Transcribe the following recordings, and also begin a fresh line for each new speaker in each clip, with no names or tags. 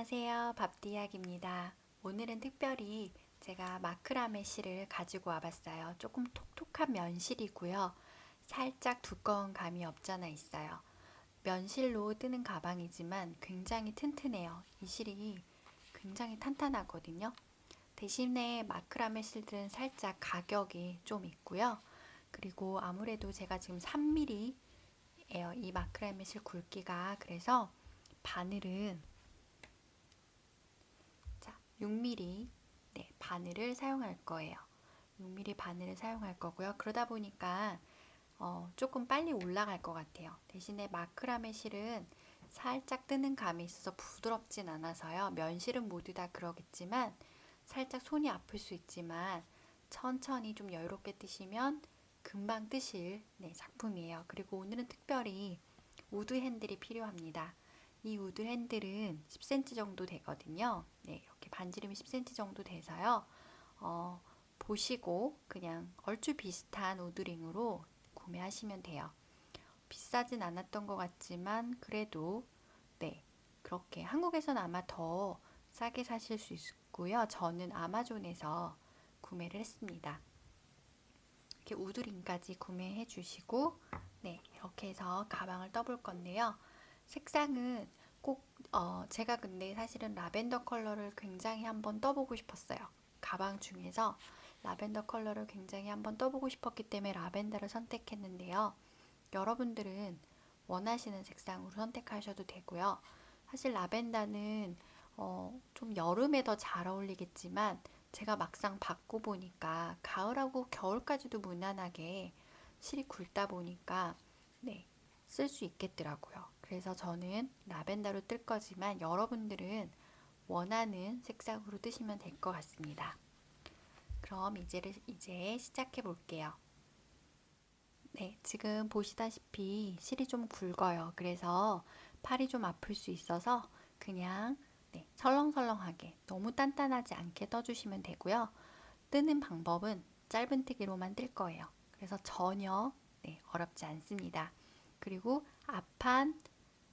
안녕하세요. 밥디약입니다. 오늘은 특별히 제가 마크라메 실을 가지고 와봤어요. 조금 톡톡한 면실이고요. 살짝 두꺼운 감이 없잖아 있어요. 면실로 뜨는 가방이지만 굉장히 튼튼해요. 이 실이 굉장히 탄탄하거든요. 대신에 마크라메 실들은 살짝 가격이 좀 있고요. 그리고 아무래도 제가 지금 3mm예요. 이 마크라메 실 굵기가. 그래서 바늘은 6mm 바늘을 사용할 거예요. 6mm 바늘을 사용할 거고요. 그러다 보니까 조금 빨리 올라갈 것 같아요. 대신에 마크라메 실은 살짝 뜨는 감이 있어서 부드럽진 않아서요. 면실은 모두 다 그러겠지만 살짝 손이 아플 수 있지만 천천히 좀 여유롭게 뜨시면 금방 뜨실 작품이에요. 그리고 오늘은 특별히 우드 핸들이 필요합니다. 이 우드 핸들은 10cm 정도 되거든요. 이렇게 반지름이 10cm 정도 돼서요. 보시고 그냥 얼추 비슷한 우드링으로 구매하시면 돼요. 비싸진 않았던 것 같지만 그래도 그렇게 한국에서는 아마 더 싸게 사실 수 있고요. 저는 아마존에서 구매를 했습니다. 이렇게 우드링까지 구매해 주시고 이렇게 해서 가방을 떠볼 건데요. 색상은 꼭 제가 근데 사실은 라벤더 컬러를 굉장히 한번 떠보고 싶었어요. 가방 중에서 라벤더 컬러를 굉장히 한번 떠보고 싶었기 때문에 라벤더를 선택했는데요. 여러분들은 원하시는 색상으로 선택하셔도 되고요. 사실 라벤더는 좀 여름에 더 잘 어울리겠지만 제가 막상 받고 보니까 가을하고 겨울까지도 무난하게 실이 굵다 보니까 쓸 수 있겠더라고요. 그래서 저는 라벤더로 뜰 거지만 여러분들은 원하는 색상으로 뜨시면 될 것 같습니다. 그럼 이제 시작해 볼게요. 지금 보시다시피 실이 좀 굵어요. 그래서 팔이 좀 아플 수 있어서 그냥 설렁설렁하게 너무 단단하지 않게 떠주시면 되고요. 뜨는 방법은 짧은뜨기로만 뜰 거예요. 그래서 전혀 어렵지 않습니다. 그리고 앞판,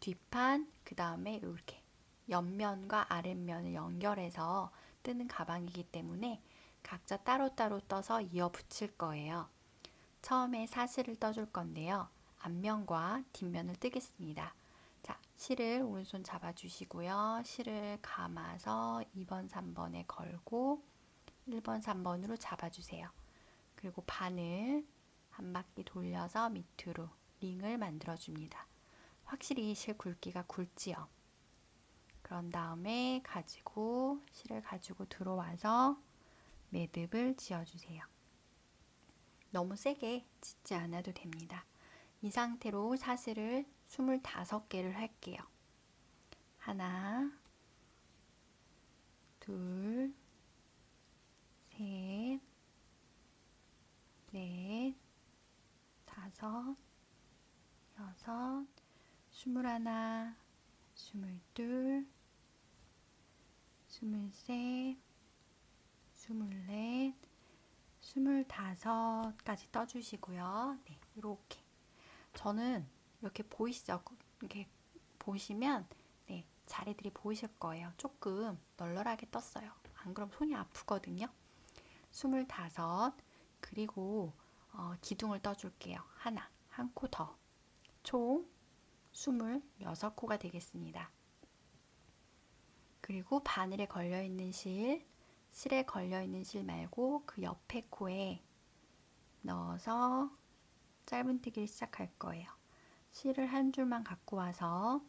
뒷판, 그 다음에 이렇게 옆면과 아랫면을 연결해서 뜨는 가방이기 때문에 각자 따로따로 떠서 이어 붙일 거예요. 처음에 사슬을 떠줄 건데요. 앞면과 뒷면을 뜨겠습니다. 자, 실을 오른손 잡아주시고요. 실을 감아서 2번, 3번에 걸고 1번, 3번으로 잡아주세요. 그리고 바늘 한 바퀴 돌려서 밑으로 링을 만들어줍니다. 확실히 실 굵기가 굵지요. 그런 다음에 실을 가지고 들어와서 매듭을 지어주세요. 너무 세게 찢지 않아도 됩니다. 이 상태로 사슬을 25개를 할게요. 하나, 둘, 셋, 넷, 다섯, 여섯, 21, 22, 23, 24, 25까지 떠주시고요. 이렇게. 저는 이렇게 보이시죠? 이렇게 보시면 자리들이 보이실 거예요. 조금 널널하게 떴어요. 안 그럼 손이 아프거든요. 25, 그리고 기둥을 떠줄게요. 한 코 더. 총 26코가 되겠습니다. 그리고 바늘에 걸려있는 실에 걸려있는 실 말고 그 옆에 코에 넣어서 짧은뜨기를 시작할 거예요. 실을 한 줄만 갖고 와서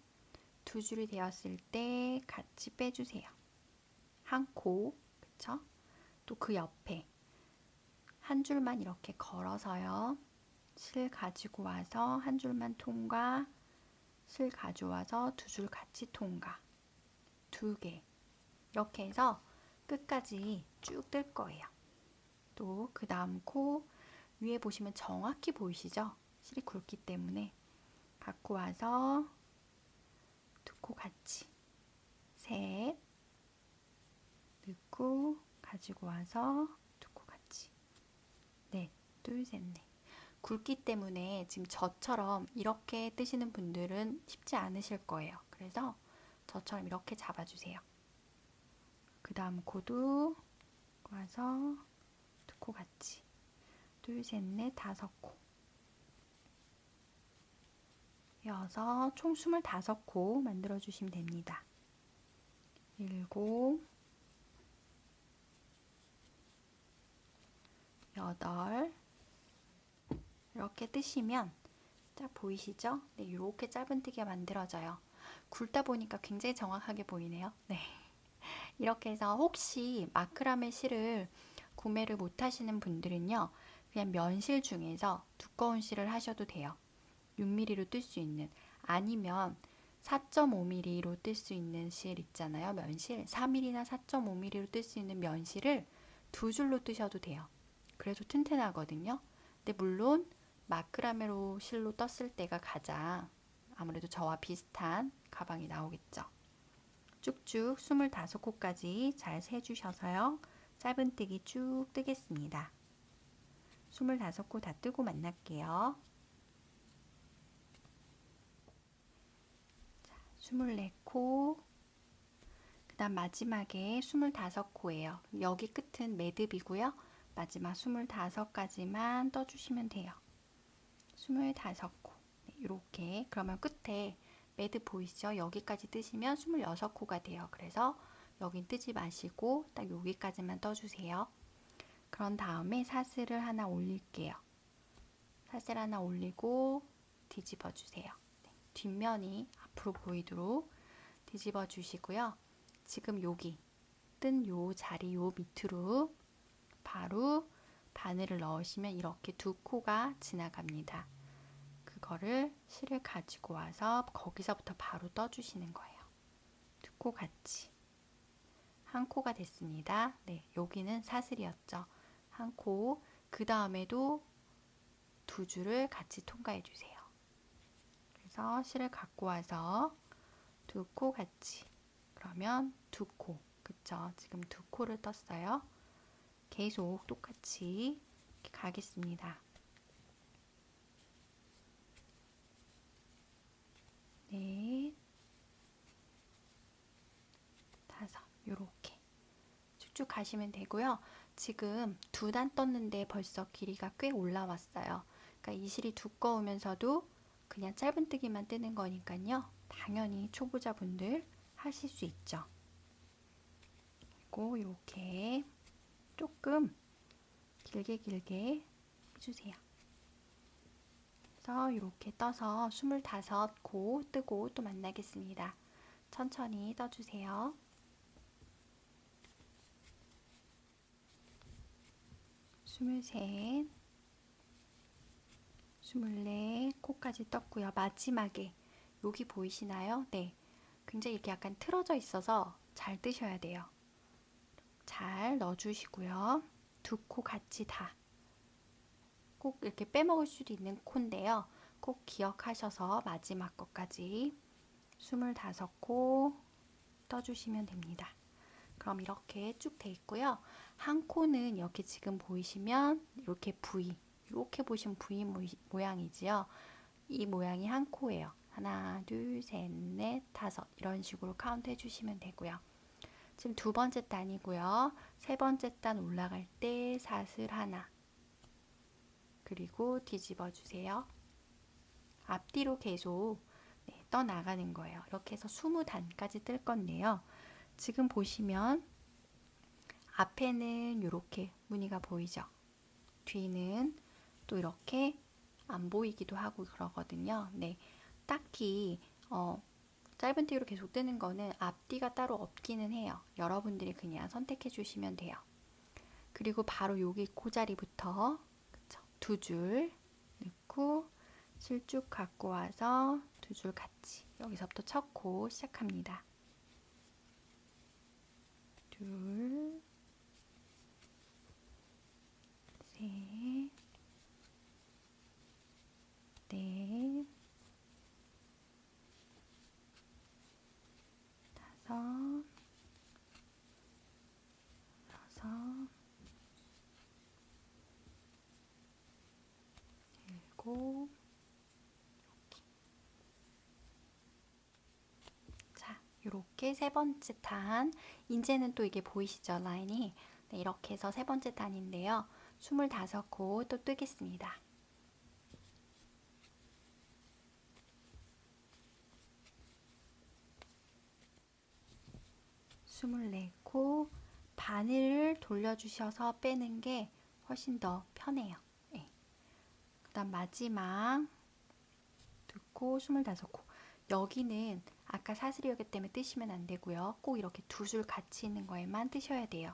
두 줄이 되었을 때 같이 빼주세요. 한 코, 그쵸? 또 그 옆에 한 줄만 이렇게 걸어서요. 실 가지고 와서 한 줄만 통과, 실 가져와서 두 줄 같이 통과. 2개. 이렇게 해서 끝까지 쭉 뜰 거예요. 또 그 다음 코 위에 보시면 정확히 보이시죠? 실이 굵기 때문에 갖고 와서 두 코 같이 셋 넣고 가지고 와서 두 코 같이 넷, 둘, 셋, 넷. 굵기 때문에 지금 저처럼 이렇게 뜨시는 분들은 쉽지 않으실 거예요. 그래서 저처럼 이렇게 잡아주세요. 그 다음 코도 와서 두 코 같이. 둘, 셋, 넷, 다섯 코. 여섯, 총 25코 만들어주시면 됩니다. 일곱, 여덟, 이렇게 뜨시면 딱 보이시죠? 네, 이렇게 짧은뜨기가 만들어져요. 굵다 보니까 굉장히 정확하게 보이네요. 네. 이렇게 해서 혹시 마크라메 실을 구매를 못 하시는 분들은요, 그냥 면실 중에서 두꺼운 실을 하셔도 돼요. 6mm로 뜰 수 있는, 아니면 4.5mm로 뜰 수 있는 실 있잖아요. 면실 4mm나 4.5mm로 뜰 수 있는 면실을 두 줄로 뜨셔도 돼요. 그래도 튼튼하거든요. 근데 물론 마크라메로 실로 떴을 때가 가장 아무래도 저와 비슷한 가방이 나오겠죠. 쭉쭉 25코까지 잘 세주셔서요. 짧은뜨기 쭉 뜨겠습니다. 25코 다 뜨고 만날게요. 24코, 그 다음 마지막에 25코예요. 여기 끝은 매듭이고요. 마지막 25까지만 떠주시면 돼요. 25코. 네, 이렇게. 그러면 끝에 매듭 보이시죠? 여기까지 뜨시면 26코가 돼요. 그래서 여긴 뜨지 마시고 딱 여기까지만 떠주세요. 그런 다음에 사슬을 하나 올릴게요. 사슬 하나 올리고 뒤집어 주세요. 네, 뒷면이 앞으로 보이도록 뒤집어 주시고요. 지금 여기 뜬 요 자리 요 밑으로 바로 바늘을 넣으시면 이렇게 두 코가 지나갑니다. 그거를 실을 가지고 와서 거기서부터 바로 떠주시는 거예요. 두 코 같이. 한 코가 됐습니다. 네, 여기는 사슬이었죠. 한 코. 그 다음에도 두 줄을 같이 통과해 주세요. 그래서 실을 갖고 와서 두 코 같이. 그러면 두 코. 그쵸? 지금 두 코를 떴어요. 계속 똑같이 이렇게 가겠습니다. 넷, 다섯, 요렇게 쭉쭉 가시면 되고요. 지금 두 단 떴는데 벌써 길이가 꽤 올라왔어요. 그러니까 이 실이 두꺼우면서도 그냥 짧은뜨기만 뜨는 거니까요. 당연히 초보자분들 하실 수 있죠. 그리고 이렇게 조금 길게 해주세요. 그래서 이렇게 떠서 25코 뜨고 또 만나겠습니다. 천천히 떠주세요. 23, 24 코까지 떴고요. 마지막에 여기 보이시나요? 네, 굉장히 이렇게 약간 틀어져 있어서 잘 뜨셔야 돼요. 잘 넣어주시고요. 두 코 같이 다. 꼭 이렇게 빼먹을 수도 있는 코인데요. 꼭 기억하셔서 마지막 것까지 25코 떠주시면 됩니다. 그럼 이렇게 쭉 돼 있고요. 한 코는 여기 지금 보이시면 이렇게 V, 이렇게 보시면 V 모양이지요. 이 모양이 한 코예요. 하나, 둘, 셋, 넷, 다섯 이런 식으로 카운트 해주시면 되고요. 지금 두 번째 단이고요. 세 번째 단 올라갈 때 사슬 하나, 그리고 뒤집어 주세요. 앞뒤로 계속 떠나가는 거예요. 이렇게 해서 20단까지 뜰 건데요. 지금 보시면 앞에는 이렇게 무늬가 보이죠. 뒤는 또 이렇게 안 보이기도 하고 그러거든요. 네, 딱히 짧은뜨기로 계속 뜨는 거는 앞뒤가 따로 없기는 해요. 여러분들이 그냥 선택해 주시면 돼요. 그리고 바로 여기 코자리부터 두 줄 넣고 실쭉 갖고 와서 두 줄 같이 여기서부터 첫 코 시작합니다. 둘, 셋, 넷, 다섯, 여섯, 일곱, 이렇게. 자, 이렇게 세 번째 탄, 이제는 또 이게 보이시죠? 라인이. 네, 이렇게 해서 세 번째 탄인데요. 25코 또 뜨겠습니다. 24코 바늘을 돌려주셔서 빼는 게 훨씬 더 편해요. 네. 그 다음 마지막 2코, 25코. 여기는 아까 사슬이었기 때문에 뜨시면 안 되고요. 꼭 이렇게 두 줄 같이 있는 거에만 뜨셔야 돼요.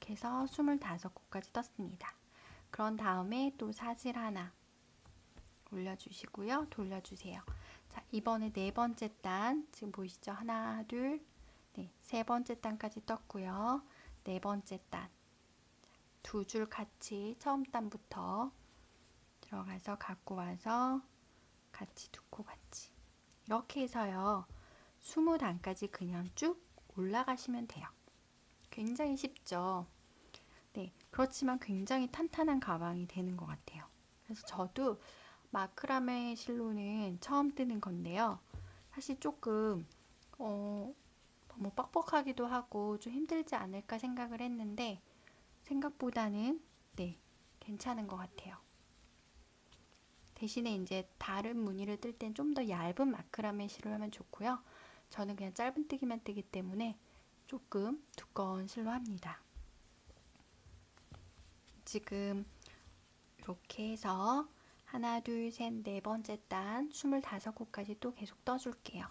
이렇게 해서 25코까지 떴습니다. 그런 다음에 또 사슬 하나 올려주시고요. 돌려주세요. 자, 이번에 네 번째 단, 지금 보이시죠? 하나, 둘, 네, 세 번째 단까지 떴고요. 네 번째 단, 두 줄 같이 처음 단부터 들어가서 갖고 와서 같이 두 코 같이 이렇게 해서요. 20단까지 그냥 쭉 올라가시면 돼요. 굉장히 쉽죠? 네, 그렇지만 굉장히 탄탄한 가방이 되는 것 같아요. 그래서 저도 마크라메 실로는 처음 뜨는 건데요. 사실 조금 너무 뻑뻑하기도 하고 좀 힘들지 않을까 생각을 했는데 생각보다는 네, 괜찮은 것 같아요. 대신에 이제 다른 무늬를 뜰 땐 좀 더 얇은 마크라메 실로 하면 좋고요. 저는 그냥 짧은 뜨기만 뜨기 때문에 조금 두꺼운 실로 합니다. 지금 이렇게 해서 하나, 둘, 셋, 네 번째 단 25코까지 또 계속 떠줄게요.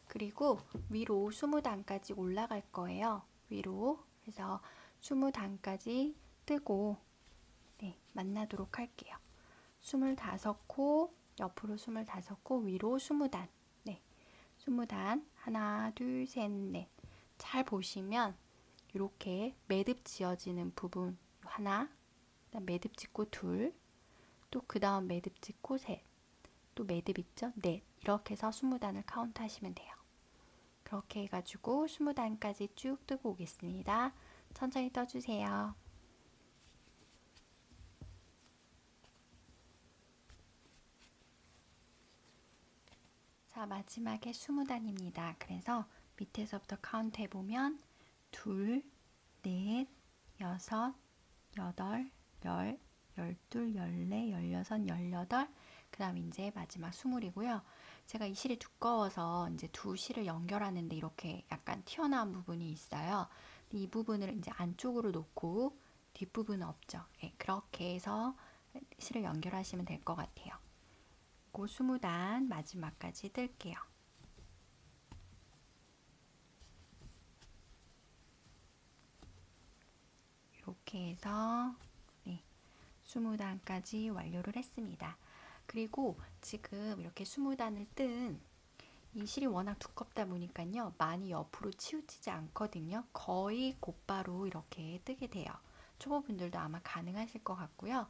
그리고 위로 20단까지 올라갈 거예요. 위로. 그래서 20단까지 뜨고 네, 만나도록 할게요. 25코, 옆으로 25코, 위로 20단. 네, 20단. 하나, 둘, 셋, 넷. 잘 보시면 이렇게 매듭 지어지는 부분 하나, 그다음 매듭 짓고 둘, 또 그 다음 매듭 짓고 셋, 또 매듭 있죠? 넷. 이렇게 해서 20단을 카운트 하시면 돼요. 그렇게 해가지고 20단까지 쭉 뜨고 오겠습니다. 천천히 떠주세요. 자, 마지막에 20단입니다. 그래서 밑에서부터 카운트 해보면 둘, 넷, 여섯, 여덟, 열, 열둘, 열네, 열여섯, 열여덟, 그 다음 이제 마지막 20이고요. 제가 이 실이 두꺼워서 이제 두 실을 연결하는데 이렇게 약간 튀어나온 부분이 있어요. 이 부분을 이제 안쪽으로 놓고 뒷부분은 없죠. 네, 그렇게 해서 실을 연결하시면 될 것 같아요. 그 20단 마지막까지 뜰게요. 이렇게 해서 네, 20단까지 완료를 했습니다. 그리고 지금 이렇게 20단을 뜬 이 실이 워낙 두껍다 보니까요. 많이 옆으로 치우치지 않거든요. 거의 곧바로 이렇게 뜨게 돼요. 초보분들도 아마 가능하실 것 같고요.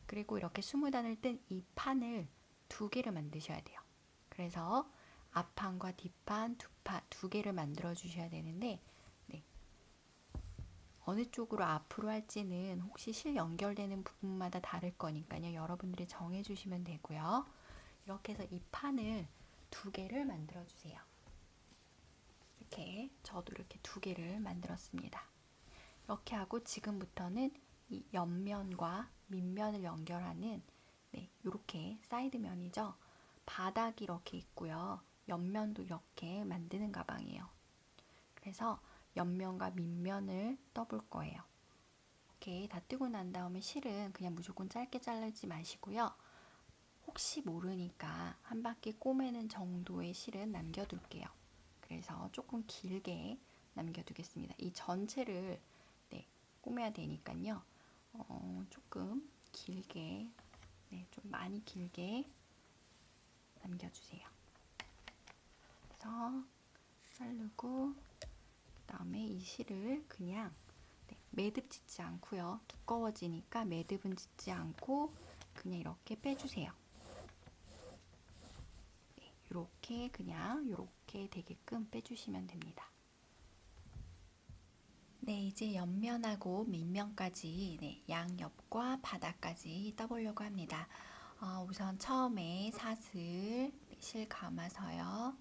그리고 이렇게 20단을 뜬 이 판을 두 개를 만드셔야 돼요. 그래서 앞판과 뒷판 두 개를 만들어 주셔야 되는데 네. 어느 쪽으로 앞으로 할지는 혹시 실 연결되는 부분마다 다를 거니까요. 여러분들이 정해 주시면 되고요. 이렇게 해서 이 판을 두 개를 만들어 주세요. 이렇게 저도 이렇게 두 개를 만들었습니다. 이렇게 하고 지금부터는 이 옆면과 밑면을 연결하는 네, 이렇게 사이드면이죠. 바닥이 이렇게 있고요. 옆면도 이렇게 만드는 가방이에요. 그래서 옆면과 밑면을 떠볼 거예요. 이렇게 다 뜨고 난 다음에 실은 그냥 무조건 짧게 자르지 마시고요. 혹시 모르니까 한 바퀴 꼬매는 정도의 실은 남겨둘게요. 그래서 조금 길게 남겨두겠습니다. 이 전체를 네, 꼬매야 되니까요. 조금 길게, 네, 좀 많이 길게 남겨주세요. 그래서 자르고 그 다음에 이 실을 그냥 네, 매듭 짓지 않고요. 두꺼워지니까 매듭은 짓지 않고 그냥 이렇게 빼주세요. 이렇게 그냥 이렇게 되게끔 빼주시면 됩니다. 네, 이제 옆면하고 밑면까지 네, 양옆과 바닥까지 떠보려고 합니다. 우선 처음에 사슬 실 감아서요.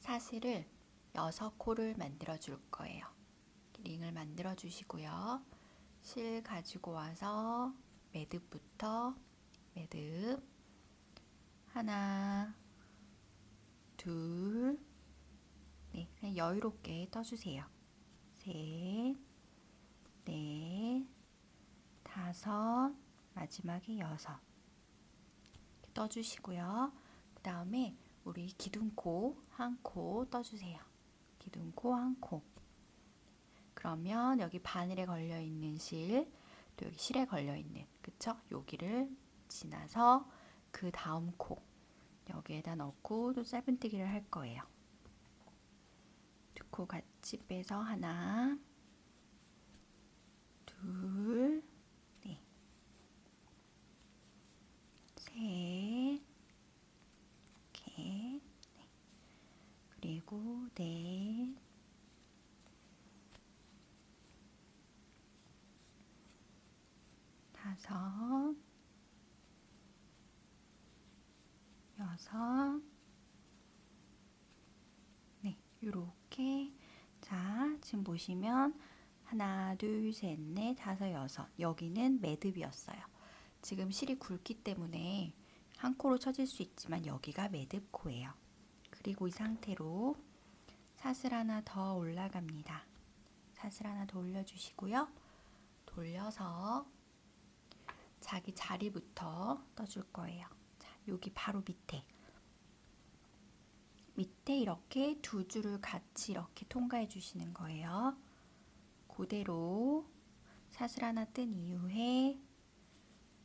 사슬을 6코를 만들어 줄 거예요. 링을 만들어 주시고요. 실 가지고 와서 매듭부터 매듭 하나, 둘, 네, 그냥 여유롭게 떠주세요. 셋, 넷, 다섯, 마지막에 여섯. 떠주시고요. 그 다음에 우리 기둥코 한 코 떠주세요. 기둥코 한 코. 그러면 여기 바늘에 걸려 있는 실, 또 여기 실에 걸려 있는, 그쵸? 여기를 지나서 그 다음 코 여기에다 넣고 또 짧은뜨기를 할 거예요. 두 코 같이 빼서 하나, 둘, 네, 셋, 이렇게, 네. 그리고 넷, 다섯, 여섯, 네, 요렇게. 자, 지금 보시면 하나, 둘, 셋, 넷, 다섯, 여섯. 여기는 매듭이었어요. 지금 실이 굵기 때문에 한 코로 쳐질 수 있지만 여기가 매듭 코예요. 그리고 이 상태로 사슬 하나 더 올라갑니다. 사슬 하나 더 올려주시고요. 돌려서 자기 자리부터 떠줄 거예요. 자, 여기 바로 밑에 이렇게 두 줄을 같이 이렇게 통과해 주시는 거예요. 그대로 사슬 하나 뜬 이후에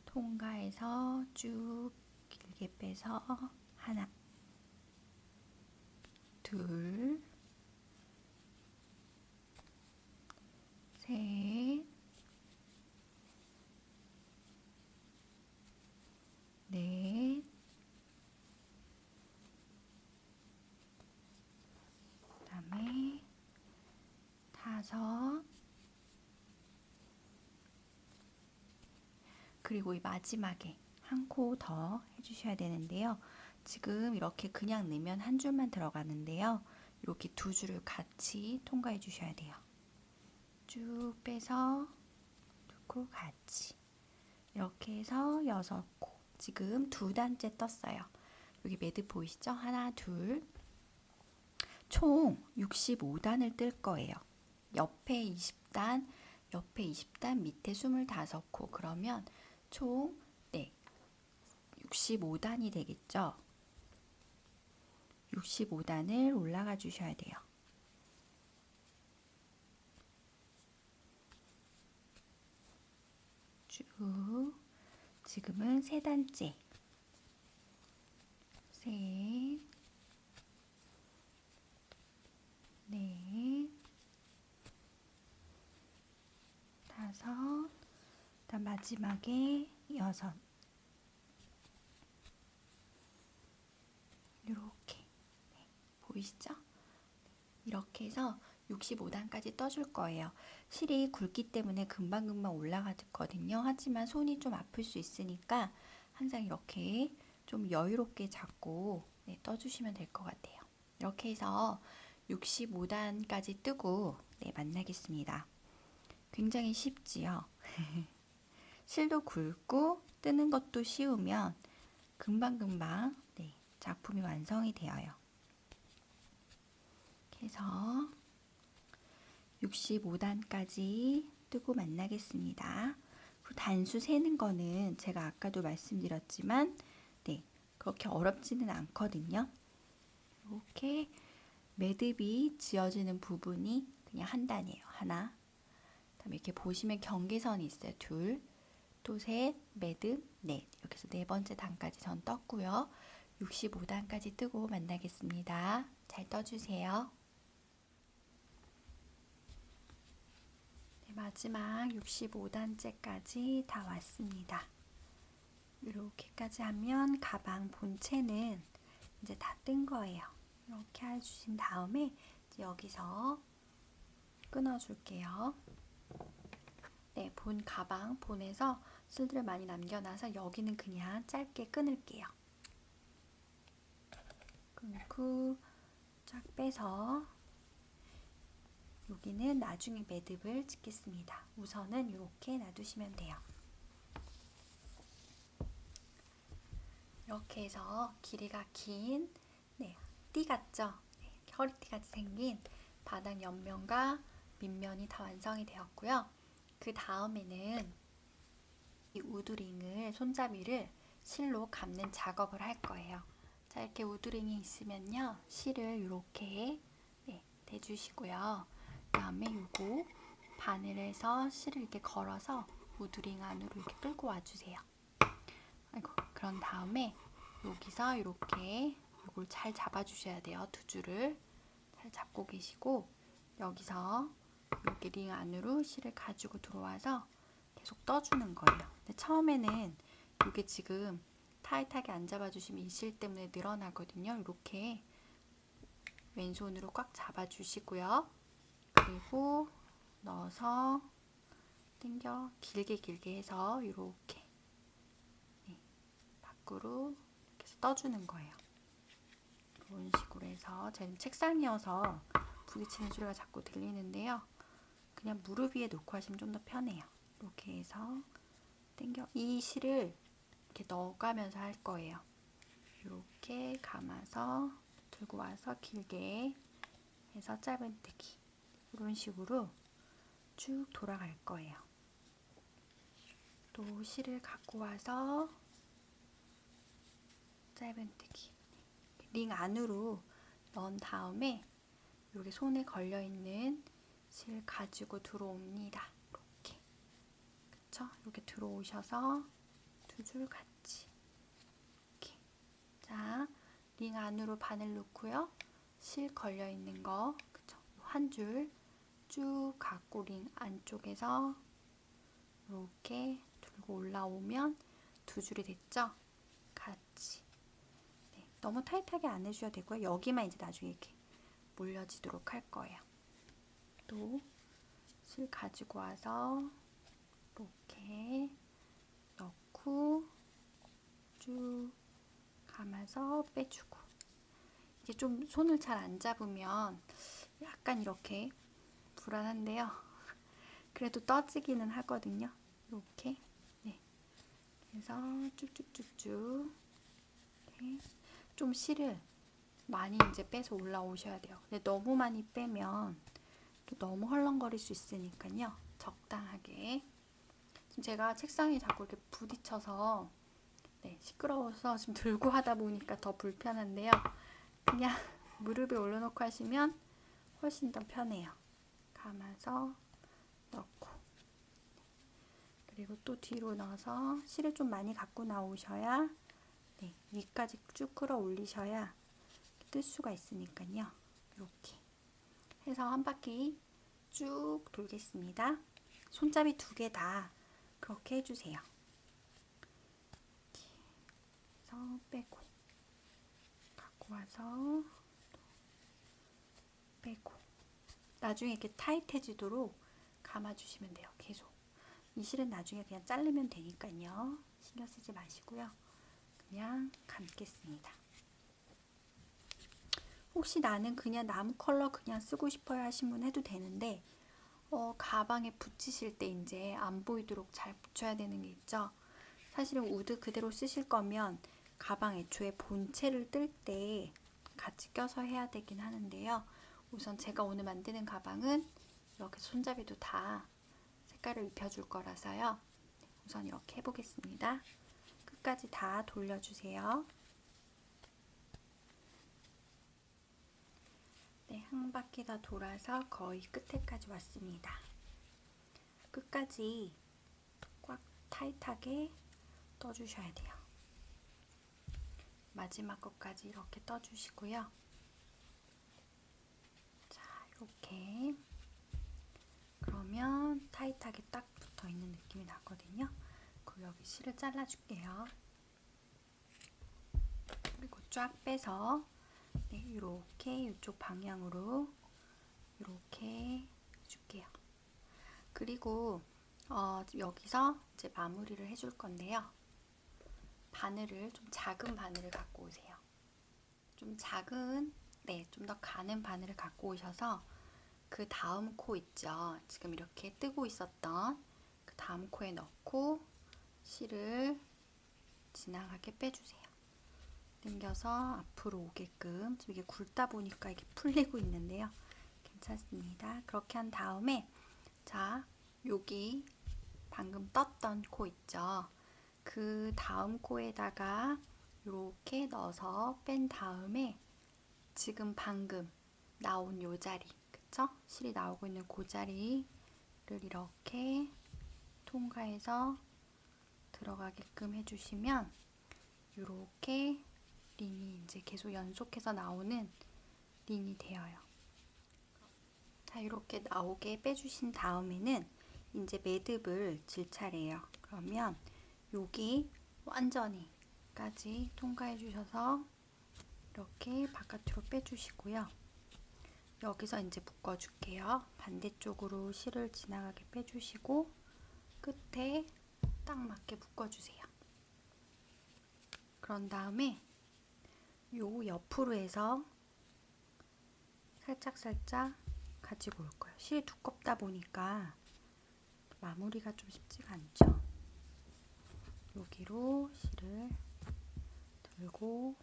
통과해서 쭉 길게 빼서 하나, 둘, 셋, 넷, 그다음에 다섯, 그리고 이 마지막에 한 코 더 해주셔야 되는데요. 지금 이렇게 그냥 넣으면 한 줄만 들어가는데요. 이렇게 두 줄을 같이 통과해 주셔야 돼요. 쭉 빼서 두 코 같이 이렇게 해서 6코. 지금 두 단째 떴어요. 여기 매듭 보이시죠? 하나, 둘, 총 65단을 뜰 거예요. 옆에 20단, 옆에 20단, 밑에 25코. 그러면 총 65단이 되겠죠? 65단을 올라가 주셔야 돼요. 쭉. 지금은 3단째. 셋, 넷, 다섯, 그다음 마지막에 여섯. 이렇게. 네, 보이시죠? 이렇게 해서 65단까지 떠줄 거예요. 실이 굵기 때문에 금방금방 올라가거든요. 하지만 손이 좀 아플 수 있으니까 항상 이렇게 좀 여유롭게 잡고 떠주시면 될 것 같아요. 이렇게 해서 65단까지 뜨고 만나겠습니다. 굉장히 쉽지요? 실도 굵고 뜨는 것도 쉬우면 금방금방 작품이 완성이 되어요. 이렇게 해서 65단까지 뜨고 만나겠습니다. 단수 세는 거는 제가 아까도 말씀드렸지만 그렇게 어렵지는 않거든요. 이렇게 매듭이 지어지는 부분이 그냥 한 단이에요. 하나. 그다음에 이렇게 보시면 경계선이 있어요. 둘, 또 셋, 매듭, 넷. 이렇게 해서 4번째 단까지 전 떴고요. 65단까지 뜨고 만나겠습니다. 잘 떠주세요. 마지막 65단째까지 다 왔습니다. 이렇게까지 하면 가방 본체는 이제 다 뜬 거예요. 이렇게 해주신 다음에 이제 여기서 끊어줄게요. 본 가방, 본에서 실들을 많이 남겨놔서 여기는 그냥 짧게 끊을게요. 끊고 쫙 빼서 여기는 나중에 매듭을 짓겠습니다. 우선은 이렇게 놔두시면 돼요. 이렇게 해서 길이가 긴 띠 같죠? 허리띠같이 생긴 바닥 옆면과 밑면이 다 완성이 되었고요. 그 다음에는 이 우드링을, 손잡이를 실로 감는 작업을 할 거예요. 자, 이렇게 우드링이 있으면요, 실을 이렇게 대주시고요. 그 다음에 요거 바늘에서 실을 이렇게 걸어서 우드링 안으로 이렇게 끌고 와주세요. 아이고, 그런 다음에 여기서 이렇게 요걸 잘 잡아주셔야 돼요. 두 줄을 잘 잡고 계시고, 여기서 이렇게 링 안으로 실을 가지고 들어와서 계속 떠주는 거예요. 근데 처음에는 이게 지금 타이트하게 안 잡아주시면 이 실 때문에 늘어나거든요. 이렇게 왼손으로 꽉 잡아주시고요. 그리고 넣어서 당겨 길게 해서 이렇게 밖으로 이렇게 해서 떠주는 거예요. 이런 식으로 해서, 제가 책상이어서 부딪히는 소리가 자꾸 들리는데요. 그냥 무릎 위에 놓고 하시면 좀 더 편해요. 이렇게 해서 당겨, 이 실을 이렇게 넣어가면서 할 거예요. 이렇게 감아서 들고 와서 길게 해서 짧은뜨기, 이런 식으로 쭉 돌아갈 거예요. 또 실을 갖고 와서 짧은뜨기, 링 안으로 넣은 다음에 여기 손에 걸려있는 실 가지고 들어옵니다. 이렇게, 그쵸? 이렇게 들어오셔서 두 줄 같이 이렇게. 자, 링 안으로 바늘 넣고요. 실 걸려있는 거, 그쵸? 한 줄 쭉 갖고 링 안쪽에서 이렇게 들고 올라오면 두 줄이 됐죠? 같이. 너무 타이트하게 안 해주셔도 되고요. 여기만 이제 나중에 이렇게 몰려지도록 할 거예요. 또 실 가지고 와서 이렇게 넣고 쭉 감아서 빼주고, 이게 좀 손을 잘 안 잡으면 약간 이렇게 불안한데요. 그래도 떠지기는 하거든요. 이렇게. 그래서 쭉쭉쭉쭉 이렇게. 좀 실을 많이 이제 빼서 올라오셔야 돼요. 근데 너무 많이 빼면 또 너무 헐렁거릴 수 있으니까요. 적당하게. 지금 제가 책상에 자꾸 이렇게 부딪혀서 시끄러워서 지금 들고 하다 보니까 더 불편한데요. 그냥 무릎에 올려놓고 하시면 훨씬 더 편해요. 감아서 넣고, 그리고 또 뒤로 넣어서 실을 좀 많이 갖고 나오셔야 위까지 쭉 끌어 올리셔야 뜰 수가 있으니까요. 이렇게 해서 한 바퀴 쭉 돌겠습니다. 손잡이 두 개 다 그렇게 해주세요. 이렇게 해서 빼고, 갖고 와서 빼고, 나중에 이렇게 타이트해지도록 감아주시면 돼요. 계속. 이 실은 나중에 그냥 자르면 되니까요. 신경 쓰지 마시고요. 그냥 감겠습니다. 혹시 나는 그냥 나무 컬러 그냥 쓰고 싶어요 하신 분 해도 되는데, 가방에 붙이실 때 이제 안 보이도록 잘 붙여야 되는 게 있죠. 사실은 우드 그대로 쓰실 거면 가방 애초에 본체를 뜰 때 같이 껴서 해야 되긴 하는데요. 우선 제가 오늘 만드는 가방은 이렇게 손잡이도 다 색깔을 입혀줄 거라서요. 우선 이렇게 해보겠습니다. 끝까지 다 돌려주세요. 한 바퀴 다 돌아서 거의 끝에까지 왔습니다. 끝까지 꽉 타이트하게 떠주셔야 돼요. 마지막 것까지 이렇게 떠주시고요. 자, 이렇게. 그러면 타이트하게 딱 붙어있는 느낌이 나거든요. 그리고 여기 실을 잘라줄게요. 그리고 쫙 빼서 이렇게 이쪽 방향으로 이렇게 해줄게요. 그리고 여기서 이제 마무리를 해줄 건데요. 바늘을 좀 작은 바늘을 갖고 오세요. 좀 작은 네, 좀 더 가는 바늘을 갖고 오셔서 그 다음 코 있죠? 지금 이렇게 뜨고 있었던 그 다음 코에 넣고 실을 지나가게 빼주세요. 당겨서 앞으로 오게끔. 지금 이게 굵다 보니까 이게 풀리고 있는데요. 괜찮습니다. 그렇게 한 다음에 자, 여기 방금 떴던 코 있죠? 그 다음 코에다가 이렇게 넣어서 뺀 다음에 지금 방금 나온 요 자리, 그쵸? 실이 나오고 있는 그 자리를 이렇게 통과해서 들어가게끔 해주시면 이렇게 린이 이제 계속 연속해서 나오는 린이 되어요. 자, 이렇게 나오게 빼주신 다음에는 이제 매듭을 질 차례예요. 그러면 여기 완전히까지 통과해 주셔서 이렇게 바깥으로 빼주시고요. 여기서 이제 묶어줄게요. 반대쪽으로 실을 지나가게 빼주시고 끝에 딱 맞게 묶어주세요. 그런 다음에 요 옆으로 해서 살짝살짝 가지고 올 거예요. 실이 두껍다 보니까 마무리가 좀 쉽지가 않죠. 여기로 실을 들고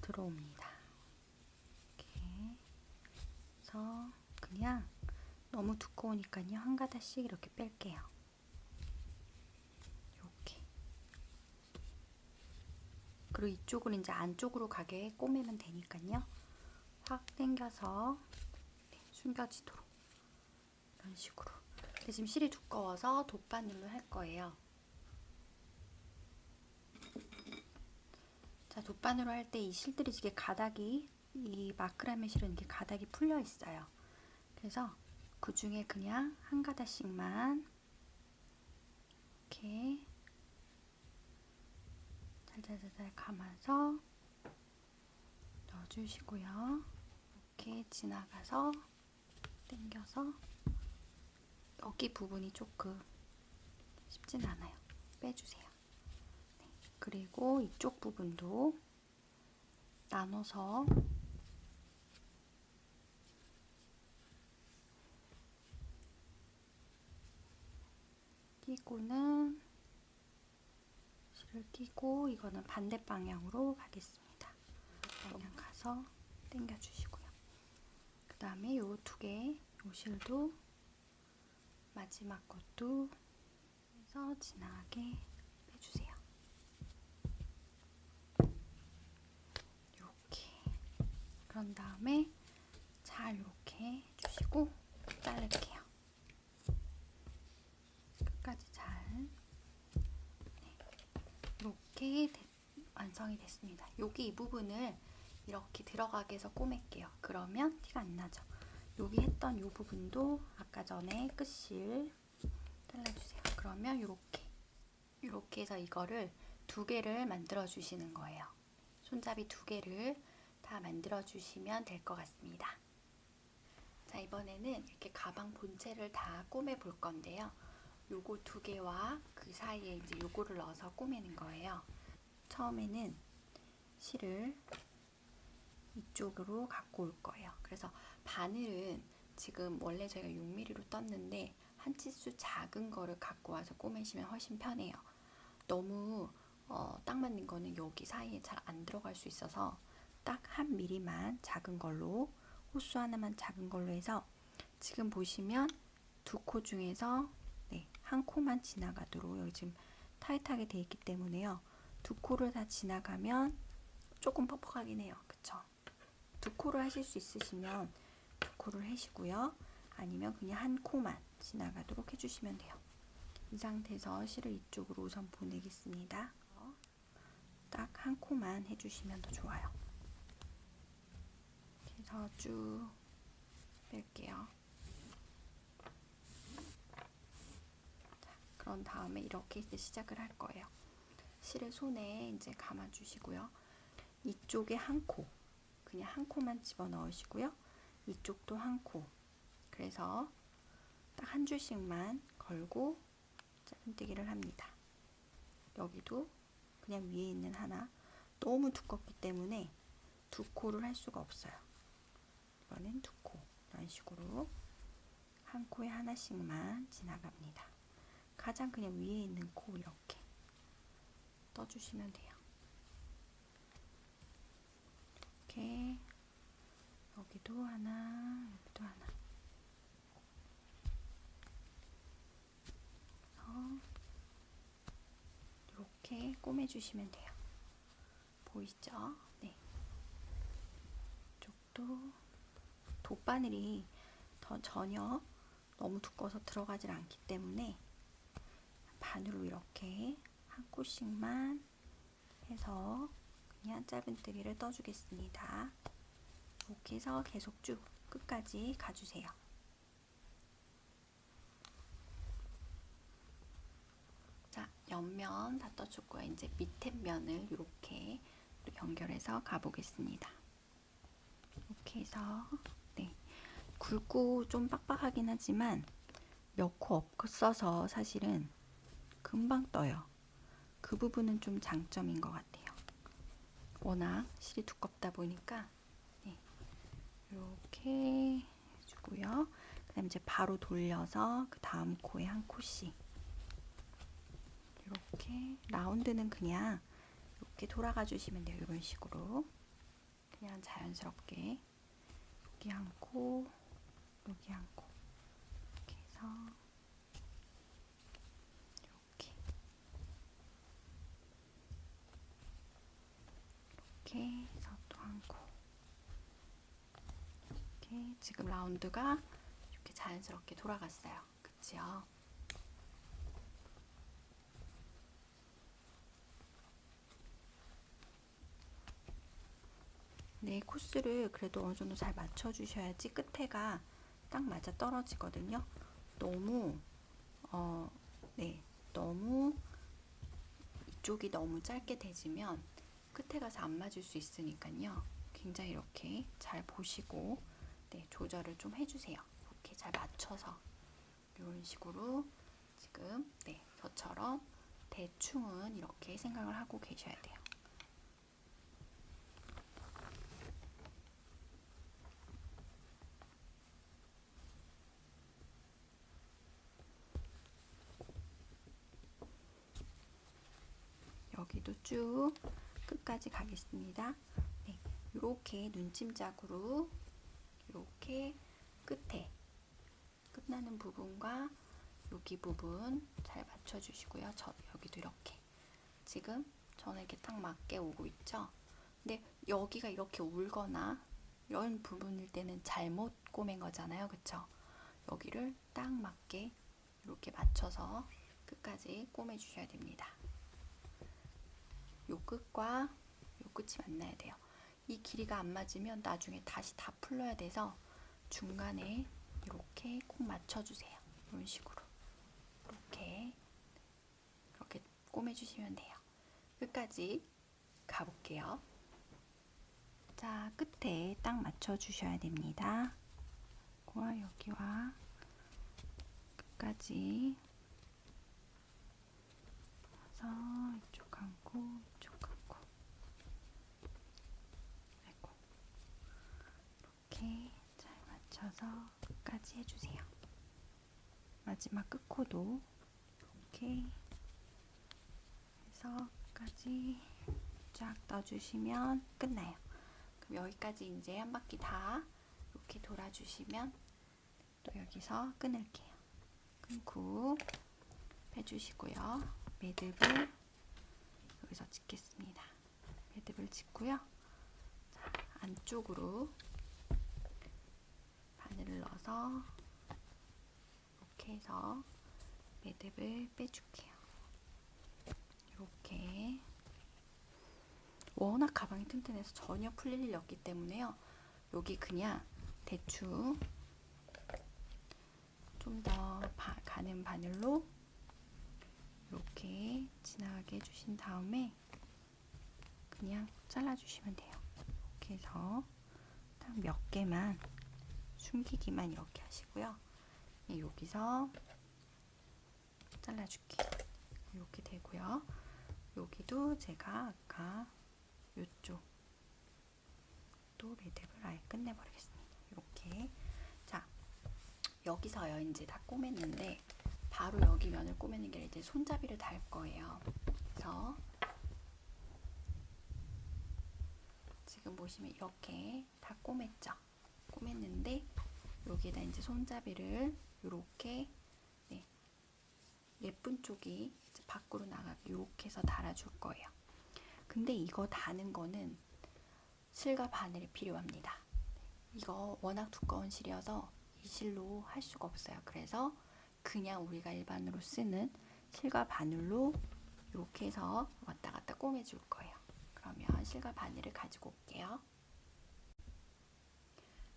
들어옵니다. 이렇게 해서 그냥 너무 두꺼우니까요. 한 가닥씩 이렇게 뺄게요. 이렇게. 그리고 이쪽을 이제 안쪽으로 가게 꼬매면 되니까요. 확 당겨서 숨겨지도록 이런 식으로. 근데 지금 실이 두꺼워서 돗바늘로 할 거예요. 자, 돗바늘로 할 때 이 실들이 이게 가닥이, 이 마크라메 실은 이렇게 가닥이 풀려 있어요. 그래서 그 중에 그냥 한 가닥씩만 이렇게 잘잘잘잘 감아서 넣어주시고요. 이렇게 지나가서 당겨서 여기 부분이 조금 쉽진 않아요. 빼주세요. 네. 그리고 이쪽 부분도 나눠서 끼고는 실을 끼고 이거는 반대 방향으로 가겠습니다. 방향 가서 당겨주시고요. 그 다음에 요 두 개, 요 실도 마지막 것도 해서 지나가게 빼주세요. 이렇게. 그런 다음에 잘 이렇게 해주시고 자를게요. 끝까지 잘. 네. 이렇게 완성이 됐습니다. 여기 이 부분을 이렇게 들어가게 해서 꼬맬게요. 그러면 티가 안 나죠. 여기 했던 이 부분도 아까 전에 끝실 잘라주세요. 그러면 이렇게 해서 이거를 두 개를 만들어 주시는 거예요. 손잡이 두 개를 다 만들어 주시면 될 것 같습니다. 자, 이번에는 이렇게 가방 본체를 다 꼬매 볼 건데요. 요거 두 개와 그 사이에 이제 요거를 넣어서 꼬매는 거예요. 처음에는 실을 이쪽으로 갖고 올 거예요. 그래서 바늘은 지금 원래 저희가 6mm로 떴는데 한 치수 작은 거를 갖고 와서 꼬매시면 훨씬 편해요. 너무 딱 맞는 거는 여기 사이에 잘 안 들어갈 수 있어서 딱 한 mm만 작은 걸로, 호수 하나만 작은 걸로 해서 지금 보시면 두 코 중에서 한 코만 지나가도록, 여기 지금 타이트하게 돼 있기 때문에요. 두 코를 다 지나가면 조금 퍽퍽하긴 해요. 그쵸? 두 코를 하실 수 있으시면 두 코를 하시고요. 아니면 그냥 한 코만 지나가도록 해주시면 돼요. 이 상태에서 실을 이쪽으로 우선 보내겠습니다. 딱 한 코만 해주시면 더 좋아요. 그래서 쭉 뺄게요. 자, 그런 다음에 이렇게 이제 시작을 할 거예요. 실을 손에 이제 감아주시고요. 이쪽에 한 코, 그냥 한 코만 집어 넣으시고요. 이쪽도 한 코. 그래서 딱 한 줄씩만 걸고 짧은뜨기를 합니다. 여기도 그냥 위에 있는 하나. 너무 두껍기 때문에 두 코를 할 수가 없어요. 이번엔 두 코. 이런 식으로 한 코에 하나씩만 지나갑니다. 가장 그냥 위에 있는 코 이렇게 떠주시면 돼요. 이렇게 여기도 하나, 여기도 하나. 이렇게 꼬매주시면 돼요. 보이죠? 네. 이쪽도 돗바늘이 전혀 너무 두꺼워서 들어가질 않기 때문에 바늘로 이렇게 한 코씩만 해서 그냥 짧은뜨기를 떠주겠습니다. 이렇게 해서 계속 쭉 끝까지 가주세요. 자, 옆면 다 떠줬고요. 이제 밑에 면을 이렇게 연결해서 가보겠습니다. 이렇게 해서 네, 굵고 좀 빡빡하긴 하지만 몇 코 없어서 사실은 금방 떠요. 그 부분은 좀 장점인 것 같아요. 워낙 실이 두껍다 보니까 네, 이렇게 해주고요. 그 다음 이제 바로 돌려서 그 다음 코에 한 코씩 이렇게 라운드는 그냥 이렇게 돌아가 주시면 돼요. 이런 식으로 그냥 자연스럽게 여기 한 코, 여기 한 코 이렇게 해서 이렇게 해서 또 한 코 이렇게 지금 라운드가 이렇게 자연스럽게 돌아갔어요. 그치요? 네, 코스를 그래도 어느 정도 잘 맞춰주셔야지 끝에가 딱 맞아 떨어지거든요. 너무 네, 너무 이쪽이 너무 짧게 대지면 끝에 가서 안 맞을 수 있으니까요. 굉장히 이렇게 잘 보시고 네, 조절을 좀 해주세요. 이렇게 잘 맞춰서 이런 식으로 지금 네, 저처럼 대충은 이렇게 생각을 하고 계셔야 돼요. 여기도 쭉 끝까지 가겠습니다. 네, 이렇게 눈짐작으로 이렇게 끝에 끝나는 부분과 여기 부분 잘 맞춰주시고요. 여기도 이렇게 지금 저는 이렇게 딱 맞게 오고 있죠. 근데 여기가 이렇게 울거나 이런 부분일 때는 잘못 꼬맨 거잖아요. 그쵸? 여기를 딱 맞게 이렇게 맞춰서 끝까지 꼬매 주셔야 됩니다. 요 끝과 요 끝이 만나야 돼요. 이 길이가 안 맞으면 나중에 다시 다 풀러야 돼서 중간에 이렇게 꼭 맞춰주세요. 이런 식으로 이렇게 꼬매주시면 돼요. 끝까지 가볼게요. 자, 끝에 딱 맞춰주셔야 됩니다. 여기와 끝까지 그래서 이쪽 한 코, 이쪽 한 코. 아이고. 이렇게 잘 맞춰서 끝까지 해주세요. 마지막 끝코도 이렇게 해서 끝까지 쫙 떠주시면 끝나요. 그럼 여기까지 이제 한 바퀴 다 이렇게 돌아주시면 또 여기서 끊을게요. 끊고 빼주시고요. 매듭을 여기서 짓겠습니다. 매듭을 짓고요. 자, 안쪽으로 바늘을 넣어서 이렇게 해서 매듭을 빼줄게요. 이렇게 워낙 가방이 튼튼해서 전혀 풀릴 일이 없기 때문에요. 여기 그냥 대충 좀 더 가는 바늘로 이렇게 지나가게 해주신 다음에 그냥 잘라주시면 돼요. 이렇게 해서 딱 몇 개만 숨기기만 이렇게 하시고요. 여기서 잘라줄게요. 이렇게 되고요. 여기도 제가 아까 이쪽 또 매듭을 아예 끝내버리겠습니다. 이렇게. 자, 여기서요 이제 다 꼬맸는데 바로 여기 면을 꼬매는 게 이제 손잡이를 달 거예요. 그래서 지금 보시면 이렇게 다 꼬맸죠. 꼬맸는데 여기에다 이제 손잡이를 이렇게 예쁜 쪽이 이제 밖으로 나가게 이렇게 해서 달아줄 거예요. 근데 이거 다는 거는 실과 바늘이 필요합니다. 이거 워낙 두꺼운 실이어서 이 실로 할 수가 없어요. 그래서 그냥 우리가 일반으로 쓰는 실과 바늘로 이렇게 해서 왔다 갔다 꼬매줄 거예요. 그러면 실과 바늘을 가지고 올게요.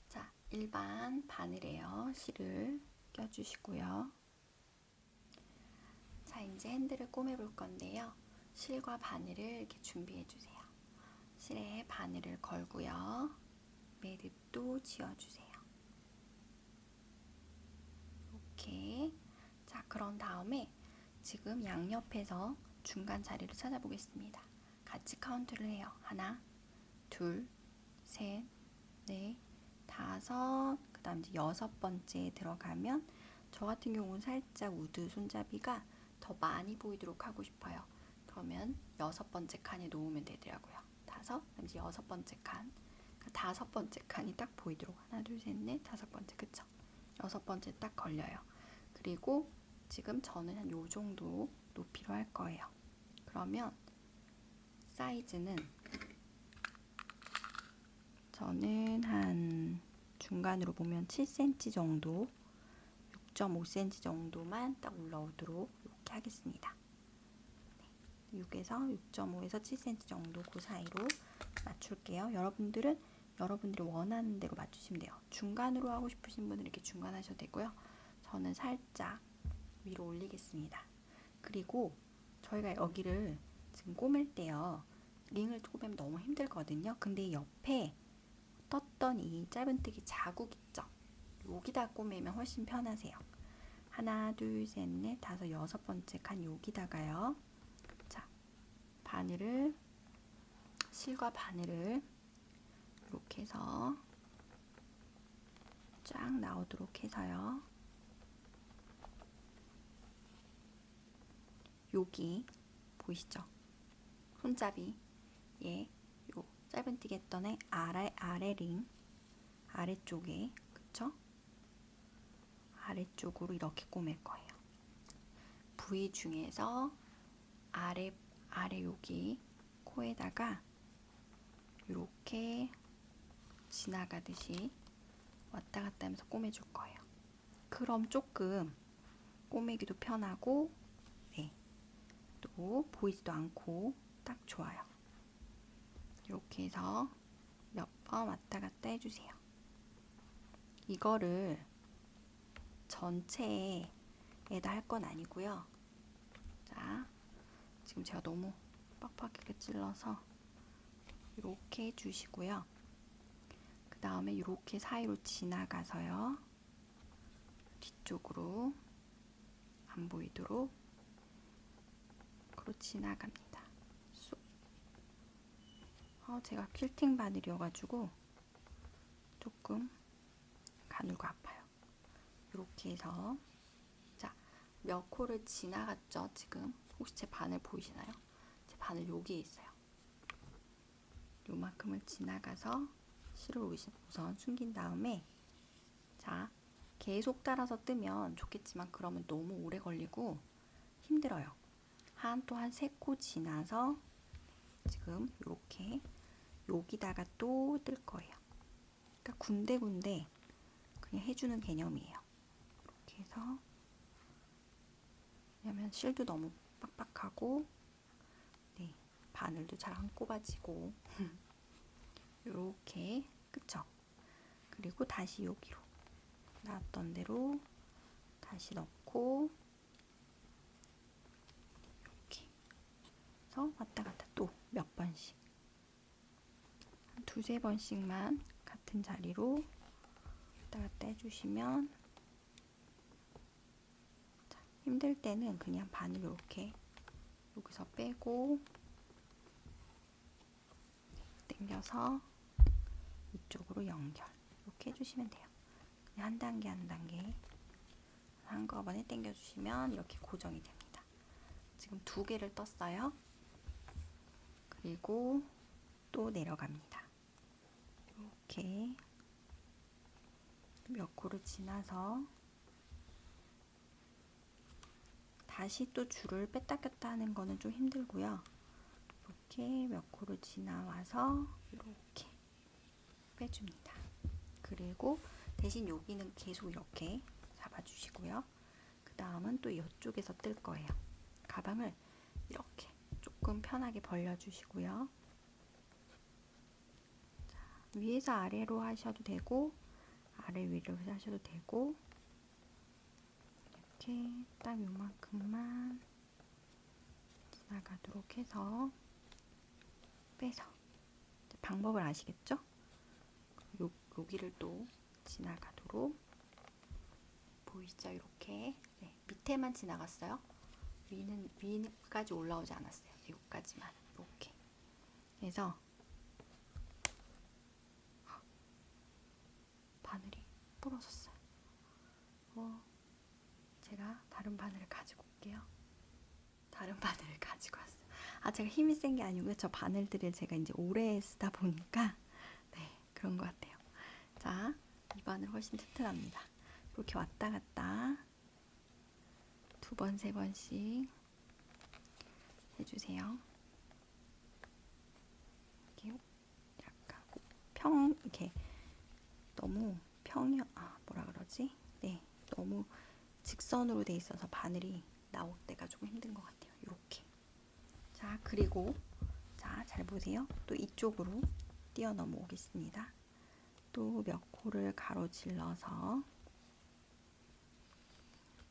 자, 일반 바늘에요. 실을 껴주시고요. 자, 이제 핸들을 꼬매볼 건데요. 실과 바늘을 이렇게 준비해 주세요. 실에 바늘을 걸고요. 매듭도 지어주세요. 이렇게. 자, 그런 다음에 지금 양옆에서 중간 자리를 찾아보겠습니다. 같이 카운트를 해요. 하나, 둘, 셋, 넷, 다섯, 그 다음 이제 6번째에 들어가면 저 같은 경우는 살짝 우드 손잡이가 더 많이 보이도록 하고 싶어요. 그러면 6번째 칸에 놓으면 되더라고요. 다섯, 그다음 이제 6번째 칸. 그러니까 5번째 칸이 딱 보이도록. 하나, 둘, 셋, 넷, 5번째, 그쵸? 6번째 딱 걸려요. 그리고 지금 저는 한 요 정도 높이로 할 거예요. 그러면 사이즈는 저는 한 중간으로 보면 7cm 정도, 6.5cm 정도만 딱 올라오도록 이렇게 하겠습니다. 6에서 6.5에서 7cm 정도 그 사이로 맞출게요. 여러분들이 원하는 대로 맞추시면 돼요. 중간으로 하고 싶으신 분은 이렇게 중간 하셔도 되고요. 저는 살짝 위로 올리겠습니다. 그리고 저희가 여기를 지금 꼬맬 때요. 링을 꼬매면 너무 힘들거든요. 근데 옆에 떴던 이 짧은뜨기 자국 있죠? 여기다 꼬매면 훨씬 편하세요. 하나, 둘, 셋, 넷, 다섯, 6번째 칸 여기다가요. 자, 바늘을, 실과 바늘을 이렇게 해서 쫙 나오도록 해서요. 여기 보이시죠? 손잡이 요 짧은뜨기 했던 애 아래 링 아래쪽에, 그쵸? 아래쪽으로 이렇게 꼬맬 거예요. 부위 중에서 아래 여기 코에다가 이렇게 지나가듯이 왔다 갔다 하면서 꼬매줄 거예요. 그럼 조금 꼬매기도 편하고, 또 보이지도 않고 딱 좋아요. 이렇게 해서 몇 번 왔다 갔다 해주세요. 이거를 전체에다 할 건 아니고요. 자, 지금 제가 너무 빡빡하게 찔러서 이렇게 해주시고요. 그 다음에 이렇게 사이로 지나가서요. 뒤쪽으로 안 보이도록 그로 지나갑니다. 쏙. 제가 퀼팅 바늘이어가지고 조금 가늘고 아파요. 이렇게 해서, 자, 몇 코를 지나갔죠? 지금 혹시 제 바늘 보이시나요? 제 바늘 여기에 있어요. 요만큼을 지나가서 실을 우선 숨긴 다음에, 자, 계속 따라서 뜨면 좋겠지만 그러면 너무 오래 걸리고 힘들어요. 또 한 3코 지나서 지금 이렇게 여기다가 또 뜰 거예요. 그러니까 군데군데 그냥 해주는 개념이에요. 이렇게 해서, 왜냐면 실도 너무 빡빡하고 바늘도 잘 안 꼽아지고 이렇게, 그쵸? 그리고 다시 여기로 나왔던 대로 다시 넣고 이렇게 해서 왔다 갔다 또 몇 번씩, 한 2-3번씩만 같은 자리로 왔다 갔다 해주시면, 자, 힘들 때는 그냥 바늘 이렇게 여기서 빼고 당겨서 이쪽으로 연결. 이렇게 해주시면 돼요. 그냥 한 단계 한 단계 한꺼번에 당겨주시면 이렇게 고정이 됩니다. 지금 2개를 떴어요. 그리고 또 내려갑니다. 이렇게 몇 코를 지나서 다시 또 줄을 뺐다 꼈다 하는 거는 좀 힘들고요. 이렇게 몇 코를 지나와서 이렇게 빼줍니다. 그리고 대신 여기는 계속 이렇게 잡아주시고요. 그 다음은 또 이쪽에서 뜰 거예요. 가방을 이렇게 조금 편하게 벌려주시고요. 자, 위에서 아래로 하셔도 되고 아래 위로 하셔도 되고 이렇게 딱 요만큼만 지나가도록 해서 빼서 방법을 아시겠죠? 여기를 또 지나가도록 보이죠? 이렇게 네, 밑에만 지나갔어요. 위까지 올라오지 않았어요. 여기까지만 이렇게 그래서 바늘이 부러졌어요. 제가 다른 바늘을 가지고 올게요. 다른 바늘을 가지고 왔어요. 제가 힘이 센 게 아니고요. 저 바늘들을 제가 이제 오래 쓰다 보니까 네, 그런 것 같아요. 자, 이 바늘 훨씬 튼튼합니다. 이렇게 왔다 갔다 2번, 3번씩 해주세요. 이렇게 약간 이렇게 너무 뭐라 그러지? 네, 너무 직선으로 돼 있어서 바늘이 나올 때가 조금 힘든 것 같아요. 이렇게. 자, 그리고 자, 잘 보세요. 또 이쪽으로 뛰어 넘어오겠습니다. 또 몇 코를 가로질러서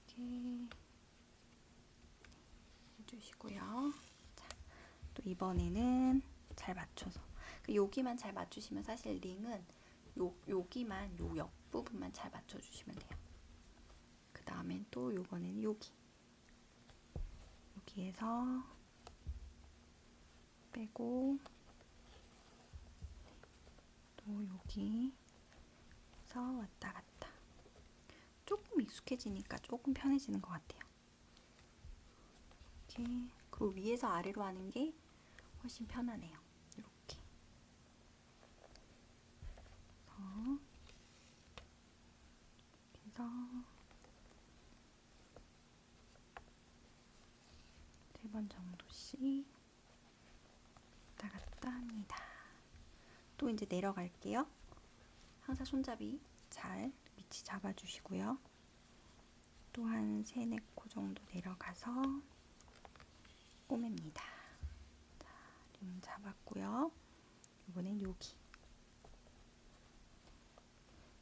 이렇게 해주시고요. 자, 또 이번에는 잘 맞춰서 여기만 잘 맞추시면 사실 링은 여기만 요 옆부분만 잘 맞춰주시면 돼요. 그 다음엔 또 요번에는 여기에서 빼고 또 여기서 왔다 갔다 조금 익숙해지니까 조금 편해지는 것 같아요. 이렇게 그리고 위에서 아래로 하는 게 훨씬 편하네요. 이렇게 그래서 3번 정도씩 왔다 갔다 합니다. 또 이제 내려갈게요. 항상 손잡이 잘 위치 잡아주시고요. 또 한 3, 4코 정도 내려가서 꼬맵니다. 자, 링 잡았고요. 이번엔 여기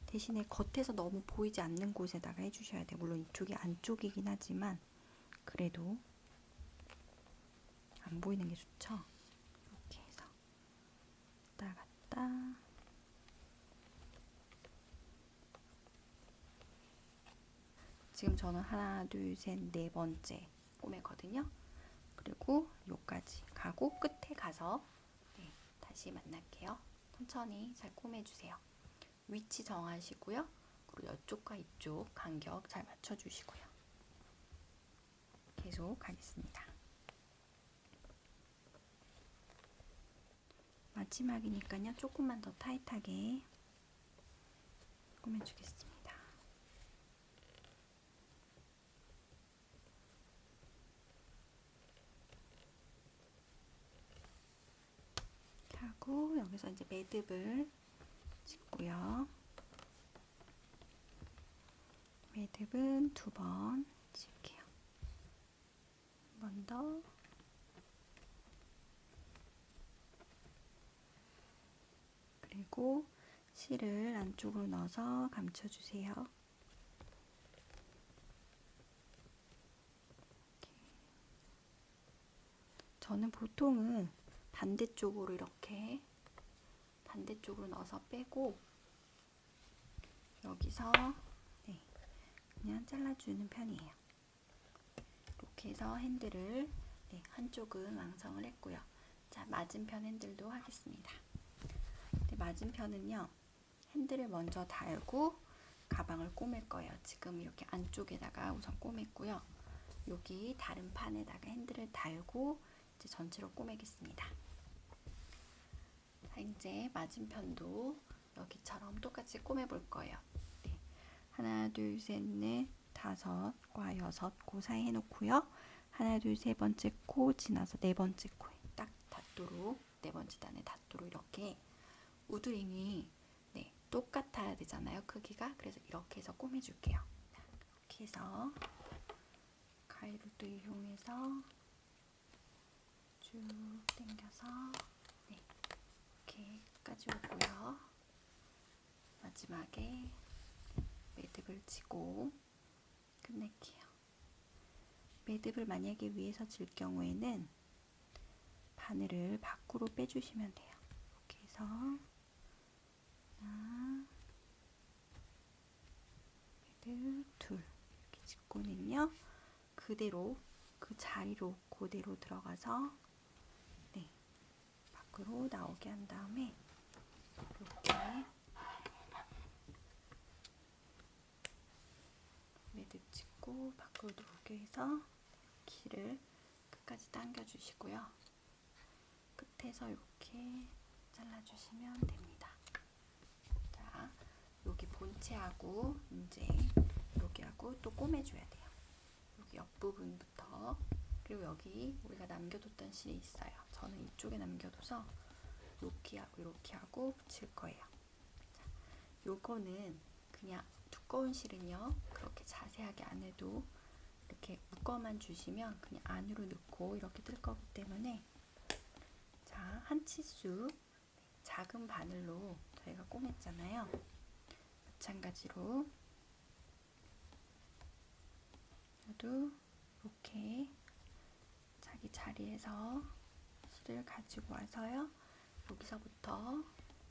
대신에 겉에서 너무 보이지 않는 곳에다가 해주셔야 돼요. 물론 이쪽이 안쪽이긴 하지만 그래도 안 보이는 게 좋죠. 이렇게 해서 왔다 갔다 지금 저는 하나, 둘, 셋, 4번째 꼬매거든요. 그리고 요까지 가고 끝에 가서 네, 다시 만날게요. 천천히 잘 꼬매주세요. 위치 정하시고요. 그리고 이쪽과 이쪽 간격 잘 맞춰주시고요. 계속 가겠습니다. 마지막이니까요. 조금만 더 타이트하게 꼬매주겠습니다. 하고 여기서 이제 매듭을 짓고요. 매듭은 2번 칠게요. 한 번 더. 그리고 실을 안쪽으로 넣어서 감춰주세요. 저는 보통은 반대쪽으로 이렇게 반대쪽으로 넣어서 빼고 여기서 네, 그냥 잘라주는 편이에요. 이렇게 해서 핸들을 네, 한쪽은 완성을 했고요. 자, 맞은편 핸들도 하겠습니다. 네, 맞은편은요. 핸들을 먼저 달고 가방을 꼬맬 거예요. 지금 이렇게 안쪽에다가 우선 꼬맸고요. 여기 다른 판에다가 핸들을 달고 이제 전체로 꼬매겠습니다. 자, 이제 맞은편도 여기처럼 똑같이 꼬매볼 거예요. 네. 하나, 둘, 셋, 넷, 다섯과 여섯 코 사이 해놓고요. 하나, 둘, 세 번째 코 지나서 네 번째 코에 딱 닿도록, 네 번째 단에 닿도록 이렇게 우드링이 네, 똑같아야 되잖아요. 크기가. 그래서 이렇게 해서 꼬매줄게요. 이렇게 해서 가위를 이용해서 쭉 당겨서 네, 이렇게 끝까지 오고요. 마지막에 매듭을 치고 끝낼게요. 매듭을 만약에 위에서 질 경우에는 바늘을 밖으로 빼주시면 돼요. 이렇게 해서 하나, 매듭 둘 이렇게 짚고는요. 그대로 그 자리로 그대로 들어가서 네, 밖으로 나오게 한 다음에 이렇게 매듭 짚고 밖으로 들어오게 해서 길을 끝까지 당겨 주시고요. 끝에서 이렇게 잘라주시면 됩니다. 자, 여기 본체하고 이제 여기하고 또 꼬매줘야 돼요. 여기 옆부분부터. 그리고 여기 우리가 남겨뒀던 실이 있어요. 저는 이쪽에 남겨둬서 이렇게 하고 붙일 거예요. 자, 요거는 그냥 두꺼운 실은요 그렇게 자세하게 안 해도 이렇게 묶어만 주시면 그냥 안으로 넣고 이렇게 뜰 거기 때문에 자, 한 치수 작은 바늘로 저희가 꼬맸잖아요. 마찬가지로 저도 이렇게 자기 자리에서 실을 가지고 와서요. 여기서부터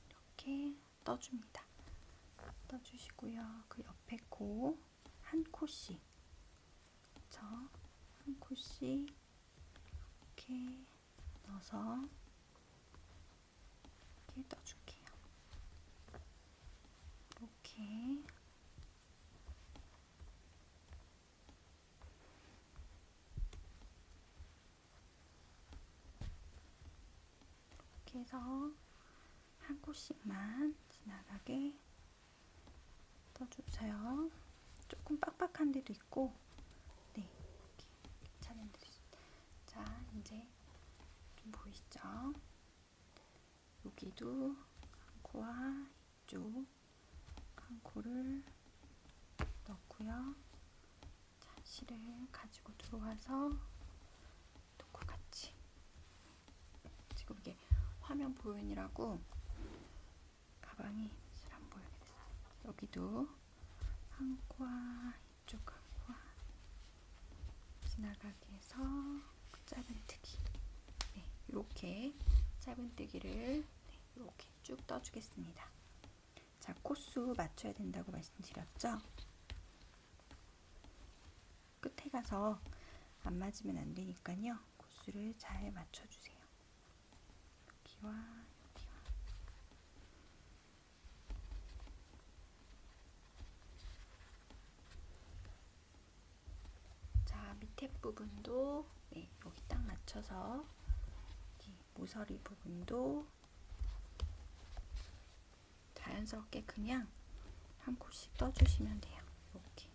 이렇게 떠줍니다. 떠주시고요. 그 옆에 코 한 코씩 한 코씩 이렇게 넣어서 이렇게 떠줄게요. 이렇게 해서 한 코씩만 지나가게 떠주세요. 조금 빡빡한 데도 있고 네, 이렇게 괜찮은 데도 있어요. 자, 이제 좀 보이시죠? 여기도 한 코와 이쪽 한 코를 넣고요. 자, 실을 가지고 들어와서 놓고 같이 지금 이게 화면 보연이라고 가방이 잘 안 보이게 됐어요. 여기도 한 코와 이쪽 한 코와 지나가게 해서 짧은뜨기 네, 이렇게 짧은뜨기를 네, 이렇게 쭉 떠주겠습니다. 자, 코수 맞춰야 된다고 말씀드렸죠? 끝에 가서 안 맞으면 안 되니까요. 코수를 잘 맞춰주세요. 여기와 여기와. 자, 밑에 부분도 네, 여기 딱 맞춰서 이 모서리 부분도 자연스럽게 그냥 한 코씩 떠주시면 돼요. 이렇게.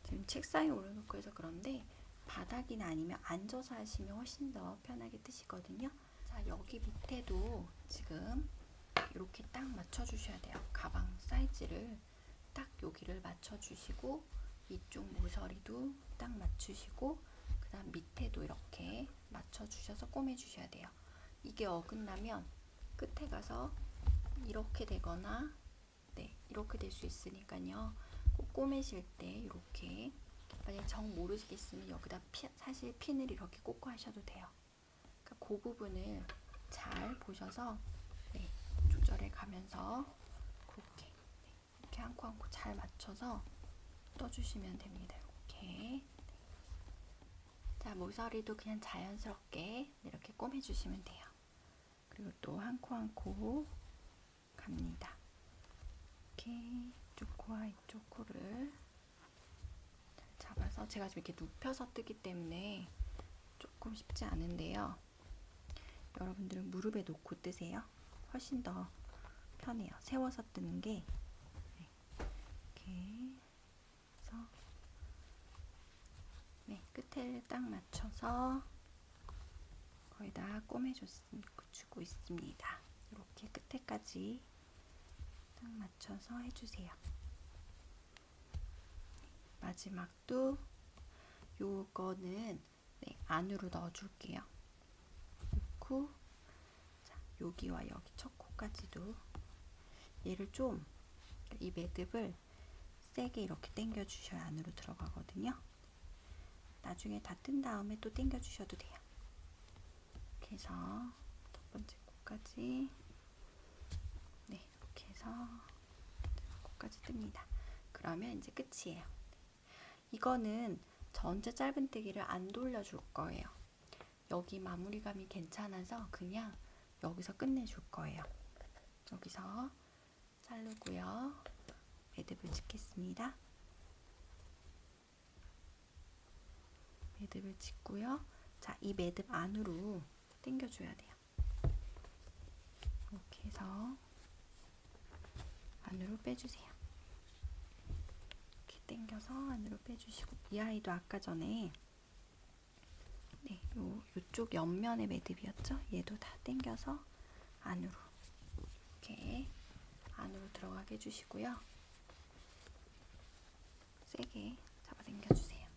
지금 책상에 올려놓고 해서 그런데 바닥이나 아니면 앉아서 하시면 훨씬 더 편하게 뜨시거든요. 자, 여기 밑에도 지금 이렇게 딱 맞춰주셔야 돼요. 가방 사이즈를 딱 여기를 맞춰주시고 이쪽 모서리도 딱 맞추시고 그 다음 밑에도 이렇게 맞춰주셔서 꼬매주셔야 돼요. 이게 어긋나면 끝에 가서 이렇게 되거나 네, 이렇게 될 수 있으니까요. 꼭 꼬매실 때 이렇게 만약 정 모르시겠으면 여기다 사실 핀을 이렇게 꽂고 하셔도 돼요. 그러니까 그 부분을 잘 보셔서 네, 조절해 가면서 그렇게 네, 이렇게 한 코 한 코 잘 맞춰서 떠주시면 됩니다. 이렇게 네. 자, 모서리도 그냥 자연스럽게 이렇게 꼬매주시면 돼요. 그리고 또 한 코 한 코 갑니다. 이렇게 이쪽 코와 이쪽 코를 잘 잡아서, 제가 지금 이렇게 눕혀서 뜨기 때문에 조금 쉽지 않은데요. 여러분들은 무릎에 놓고 뜨세요. 훨씬 더 편해요. 세워서 뜨는 게. 이렇게 해서 끝을 딱 맞춰서 거의 다 주고 있습니다. 이렇게 끝에까지 딱 맞춰서 해주세요. 마지막도 요거는 안으로 넣어줄게요. 넣고, 자, 여기와 여기 첫 코까지도 얘를 좀, 이 매듭을 세게 이렇게 당겨 주셔야 안으로 들어가거든요. 나중에 다 뜬 다음에 또 당겨 주셔도 돼요. 이렇게 해서 첫 번째 코까지 이렇게 해서 코까지 뜹니다. 그러면 이제 끝이에요. 이거는 전체 짧은뜨기를 안 돌려줄 거예요. 여기 마무리감이 괜찮아서 그냥 여기서 끝내줄 거예요. 여기서 자르고요. 매듭을 짓겠습니다. 매듭을 짓고요. 자, 이 매듭 안으로 당겨줘야 돼요. 이렇게 해서 안으로 빼주세요. 이렇게 당겨서 안으로 빼주시고, 이 아이도 아까 전에 요쪽 옆면의 매듭이었죠? 얘도 다 당겨서 안으로 이렇게 안으로 들어가게 해주시고요. 세게 잡아당겨 주세요.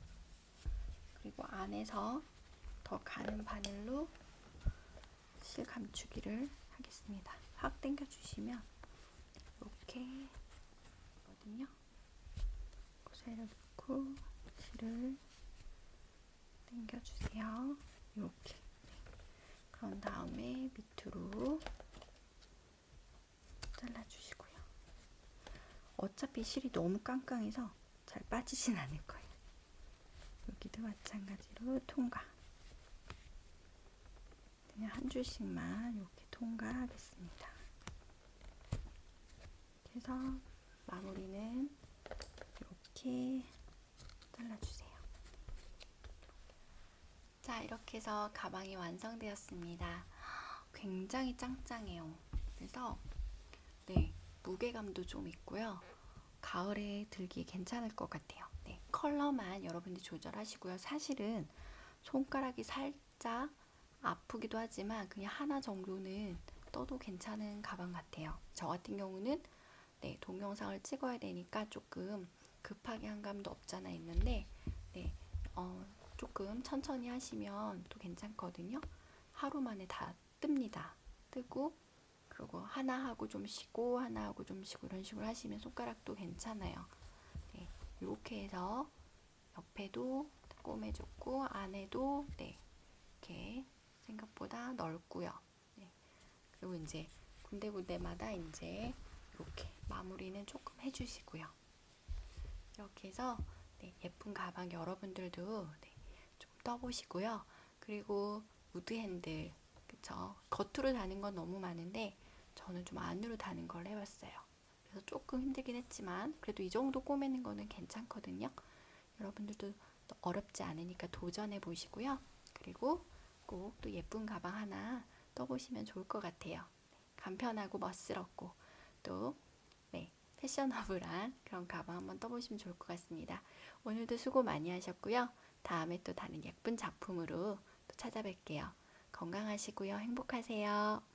그리고 안에서 더 가는 바늘로 실 감추기를 하겠습니다. 확 당겨 주시면 이렇게 거든요. 고사리를 넣고 실을 당겨 주세요. 이렇게. 그런 다음에 밑으로 잘라주시고요. 어차피 실이 너무 깡깡해서 잘 빠지진 않을 거예요. 여기도 마찬가지로 통과. 그냥 한 줄씩만 이렇게 통과하겠습니다. 이렇게 해서 마무리는 이렇게 잘라주세요. 자, 이렇게 해서 가방이 완성되었습니다. 굉장히 짱짱해요. 그래서 무게감도 좀 있고요. 가을에 들기 괜찮을 것 같아요. 컬러만 여러분들이 조절하시고요. 사실은 손가락이 살짝 아프기도 하지만 그냥 하나 정도는 떠도 괜찮은 가방 같아요. 저 같은 경우는 동영상을 찍어야 되니까 조금 급하게 한 감도 없잖아 있는데 조금 천천히 하시면 또 괜찮거든요. 하루 만에 다 뜹니다. 뜨고, 그리고 하나 하고 좀 쉬고 하나 하고 좀 쉬고 이런 식으로 하시면 손가락도 괜찮아요. 이렇게 해서 옆에도 꼬매줬고 안에도 이렇게 생각보다 넓고요. 그리고 이제 군데군데마다 이제 이렇게 마무리는 조금 해주시고요. 이렇게 해서 예쁜 가방 여러분들도 좀 떠보시고요. 그리고 우드 핸들, 그쵸? 겉으로 다는 건 너무 많은데 저는 좀 안으로 다는 걸 해봤어요. 그래서 조금 힘들긴 했지만 그래도 이 정도 꼬매는 거는 괜찮거든요. 여러분들도 어렵지 않으니까 도전해 보시고요. 그리고 꼭 또 예쁜 가방 하나 떠보시면 좋을 것 같아요. 간편하고 멋스럽고 또 패셔너블한 그런 가방 한번 떠보시면 좋을 것 같습니다. 오늘도 수고 많이 하셨고요. 다음에 또 다른 예쁜 작품으로 또 찾아뵐게요. 건강하시고요. 행복하세요.